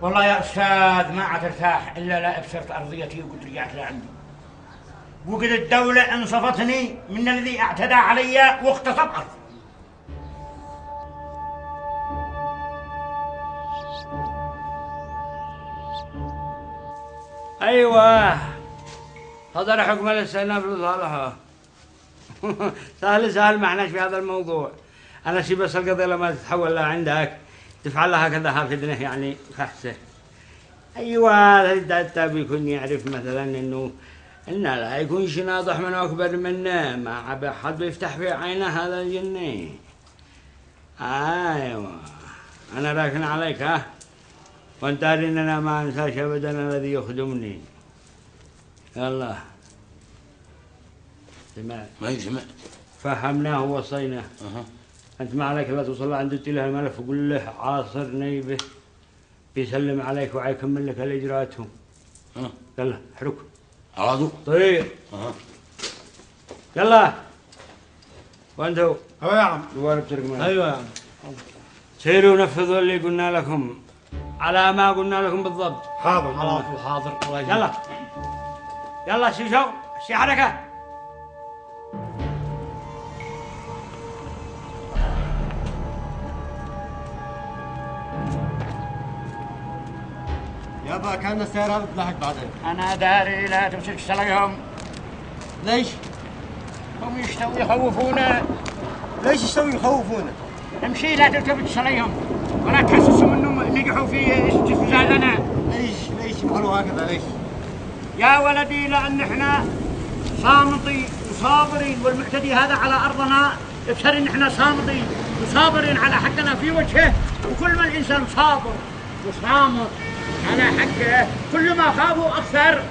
والله يا أستاذ ما عاد ارتاح إلا لا أبصرت أرضيتي وقلت رجعت لعندي، وقد الدولة انصفتني من الذي اعتدى علي واغتصب أرضي. أيوة، صدر حكم الاستئناف لصالحه. سهل ما احناش في هذا الموضوع. أنا شي بس القضية لما تتحول لها عندك تفعل لها كذا هكذا يعني خحسة. أيوة، الدكتور بيكون يعرف مثلا إنه لا يكون شي ناضح من أكبر منه، ما حد بيفتح في عينه هذا الجني. أيوة، أنا راكن عليك ها، وانت ان انا ما انساش ابدا الذي يخدمني. يلا سمعت؟ ما سمعت. فهمناه ووصيناه. انت ما عليك الا توصل عند له الملف وقول له عاصر نيبه بيسلم عليك ويكمل لك الاجراءاتهم. يلا حرك على طول. طير. يلا وانتو. ايوه يا عم. دوار بترقمان. ايوه يا عم. سيروا ونفذوا اللي قلنا لكم على ما قلنا لكم بالضبط. حاضر على طول. حاضر. يلا يلا شي حركة. يابا كان السيارة بتضحك بعدين. أنا داري لا تمسك سلاقهم. ليش؟ هم يشتوا يخوفونا. ليش يسوي يخوفونا؟ امشي لا تلتفت سلاقهم ولا تحسسهم انهم نجحوا في استفزازنا. ليش يفعلوا هكذا ليش؟ يا ولدي لأن احنا صامتين وصابرين، والمعتدي هذا على أرضنا يفسر إن احنا صامتين وصابرين على حقنا في وجهه، وكل ما الإنسان صابر وصامت على حقه كل ما خافوا أكثر.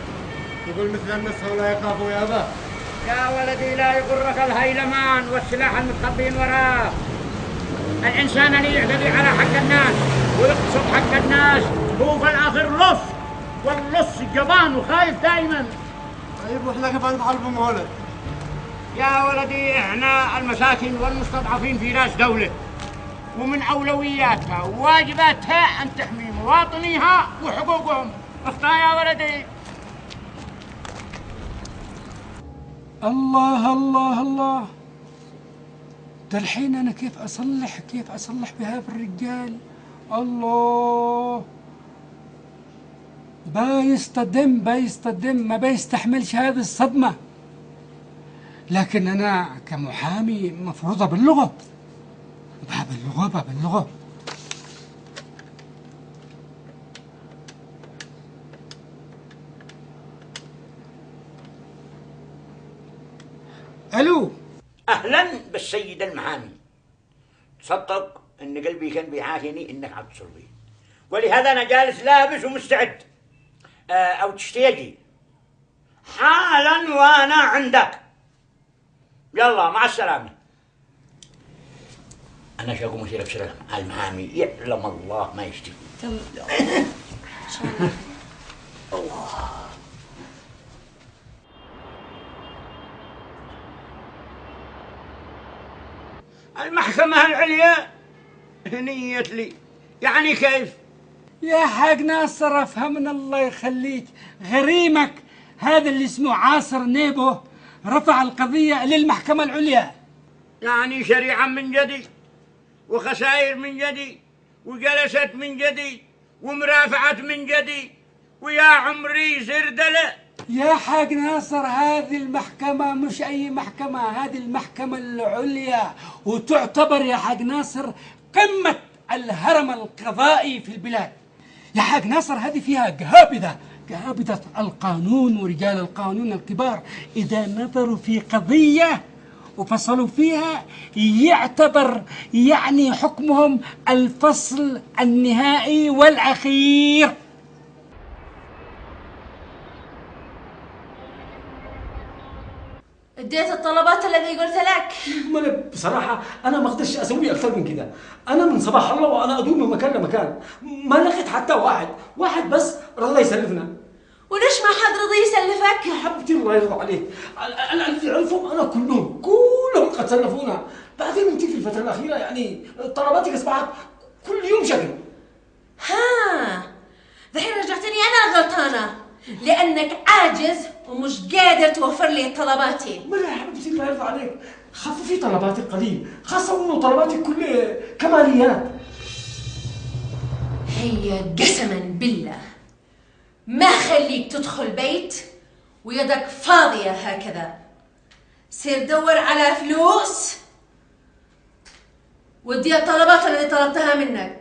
يقول مثل الناس ولا يخافوا يابا. يا ولدي لا يغرك الهيلمان والسلاح المتخبين وراه. الإنسان اللي يعتدي على حق الناس ويقصد حق الناس هو في الآخر لص، واللص جبان وخايف دائما. طيب واحنا كيف نفعل بمهولة؟ يا ولدي احنا المساكين والمستضعفين في راس دولة، ومن أولوياتها وواجباتها أن تحمي مواطنيها وحقوقهم. اختار يا ولدي. الله الله الله، ده الحين أنا كيف أصلح بهذا الرجال؟ الله، بيصطدم ما بيستحملش هذه الصدمة. لكن أنا كمحامي مفروض أبلغه. ألو. أهلا بالسيد المحامي. تصدق أن قلبي كان بيعافيني إنك عم تتصل بي، ولهذا أنا جالس لابس ومستعد. أو تشتيجي حالا وأنا عندك. يلا مع السلامة. أنا شاكو مسيرة بسلام. المحامي يعلم الله ما يشتي. الله. المحكمة العليا هنيت لي، يعني كيف؟ يا حاج ناصر افهمنا الله يخليك، غريمك هذا اللي اسمه عاصر نيبو رفع القضية للمحكمة العليا. يعني شريعة من جديد وخسائر من جديد وجلسات من جديد ومرافعات من جديد، ويا عمري زردلة. يا حاج ناصر هذه المحكمة مش أي محكمة، هذه المحكمة العليا، وتعتبر يا حاج ناصر قمة الهرم القضائي في البلاد. يا حاج ناصر هذه فيها جهابذة القانون ورجال القانون الكبار، إذا نظروا في قضية وفصلوا فيها يعتبر يعني حكمهم الفصل النهائي والأخير. اديت الطلبات الذي قلت لك؟ بصراحة أنا ما أقدرش أسوي أكثر من كده. أنا من صباح الله وأنا أدور من مكان لمكان، ما لقيت حتى واحد بس الله يسلفنا. وليش ما حد رضي يسلفك؟ يا حبيبتي الله يرضى عليك، اللي أعرفهم أنا كلهم قد سلفونا. بعدين أنت في الفترة الأخيرة يعني طلباتك أصبحت كل يوم شكل. ها، لأنك عاجز ومش قادر توفر لي طلباتي. ما يا حبيبتي الله يرضى عليك، خففي طلباتك قليل، خاصة انه طلباتك كلها كماليات. هي قسما بالله ما خليك تدخل بيت ويدك فاضية هكذا. سير دور على فلوس ودي الطلبات اللي طلبتها منك.